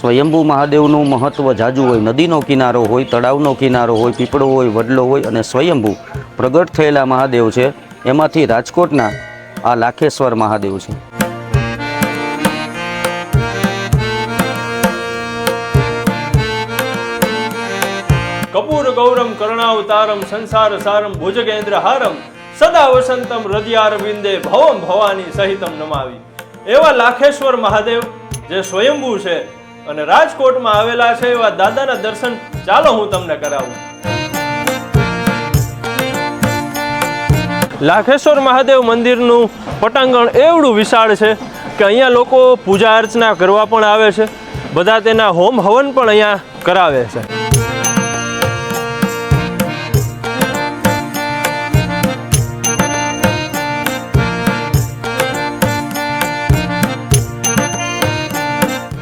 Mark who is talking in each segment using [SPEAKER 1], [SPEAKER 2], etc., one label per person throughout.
[SPEAKER 1] સ્વયંભૂ મહાદેવનું મહત્ત્વ જાજુ હોય। નદીનો કિનારો હોય, તળાવનો કિનારો હોય, પીપળો હોય, વડલો હોય અને સ્વયંભૂ પ્રગટ થયેલા મહાદેવ છે। એમાંથી રાજકોટના આ લાખેશ્વર મહાદેવ છે।
[SPEAKER 2] કપૂર ગૌરમ કર્ણાવતારમ સંસાર સારમ ભુજગેન્દ્ર હારમ સદા વસંતમ હૃદયારવિંદે ભવમ ભવાની સહિતમ નમાવી। એવા લાખેશ્વર મહાદેવ જે સ્વયંભૂ છે અને રાજકોટમાં આવેલા છે એવા દાદાના દર્શન ચાલો હું તમને કરાવું। લાખેશ્વર મહાદેવ મંદિરનું પટાંગણ એવડું વિશાળ છે કે અહીંયા લોકો પૂજા અર્ચના કરવા પણ આવે છે, બધા તેના હોમ હવન પણ અહીંયા કરાવે છે।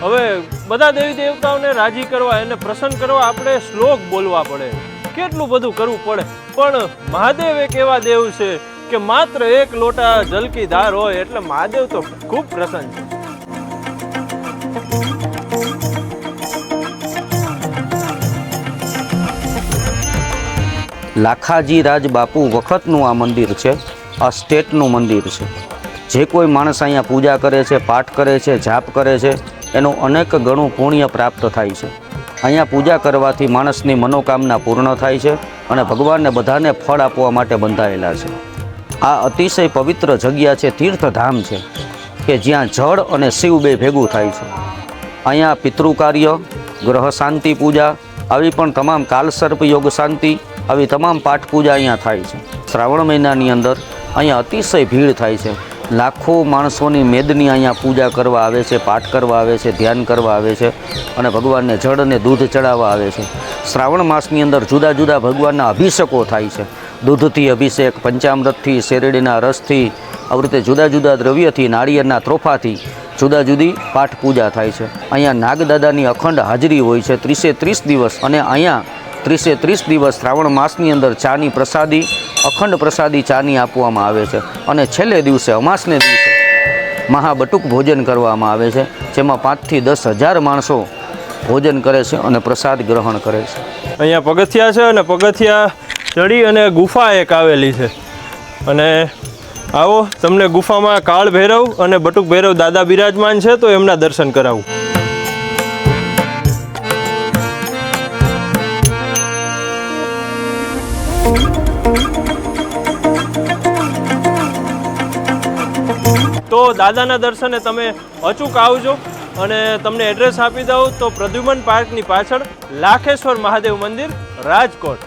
[SPEAKER 2] હવે બધા દેવી દેવતાઓને રાજી કરવા, એને પ્રસન્ન કરવા આપણે શ્લોક બોલવા પડે, કેટલું બધું કરવું પડે, પણ મહાદેવ એક એવા દેવ છે કે માત્ર એક લોટા જલકી ધાર હોય એટલે મહાદેવ તો ખૂબ પ્રસન્ન છે।
[SPEAKER 1] લાખાજી રાજ બાપુ વખતનું આ મંદિર છે। આ સ્ટેટનું મંદિર છે। જે કોઈ માણસ અહીંયા પૂજા કરે છે, પાઠ કરે છે, જાપ કરે છે, એનું અનેક ગણું પુણ્ય પ્રાપ્ત થાય છે। અહીંયા પૂજા કરવાથી માણસની મનોકામના પૂર્ણ થાય છે અને ભગવાનને બધાને ફળ આપવા માટે બંધાયેલા છે। આ અતિશય પવિત્ર જગ્યા છે, તીર્થધામ છે કે જ્યાં જળ અને શિવ બે ભેગું થાય છે। અહીંયા પિતૃ કાર્ય, ગ્રહ શાંતિ પૂજા, આવી પણ તમામ કાલસર્પ યોગ શાંતિ, આવી તમામ પાઠ પૂજા અહીંયા થાય છે। શ્રાવણ મહિનાની અંદર અહીંયા અતિશય ભીડ થાય છે। લાખો માણસોની મેદની અહીંયા પૂજા કરવા આવે છે, પાઠ કરવા આવે છે, ધ્યાન કરવા આવે છે અને ભગવાનને જળ અને દૂધ ચડાવવા આવે છે। શ્રાવણ માસની અંદર જુદા જુદા ભગવાનના અભિષેકો થાય છે। દૂધથી અભિષેક, પંચામૃતથી, શેરડીના રસથી, આવી રીતે જુદા જુદા દ્રવ્યથી, નાળિયેરના ત્રોફાથી જુદા જુદી પાઠ પૂજા થાય છે। અહીંયા નાગદાદાની અખંડ હાજરી હોય છે 30 દિવસ અને અહીંયા 30 દિવસ શ્રાવણ માસની અંદર ચાની પ્રસાદી, અખંડ પ્રસાદી ચાની આપવામાં આવે છે અને છેલ્લે દિવસે અમાસને દિવસે મહાબટુક ભોજન કરવામાં આવે છે, જેમાં 5 થી 10 હજાર માણસો ભોજન કરે છે અને પ્રસાદ ગ્રહણ કરે છે।
[SPEAKER 2] અહીંયા પગથિયા છે અને પગથિયા ચડી અને ગુફા એક આવેલી છે અને આવો તમને ગુફામાં કાળ ભૈરવ અને બટુક ભૈરવ દાદા બિરાજમાન છે તો એમના દર્શન કરાવું। તો દાદાના દર્શને તમે અચૂક આવજો અને તમને એડ્રેસ આપી દઉં તો પ્રદ્યુમન પાર્કની પાછળ લાખેશ્વર મહાદેવ મંદિર, રાજકોટ।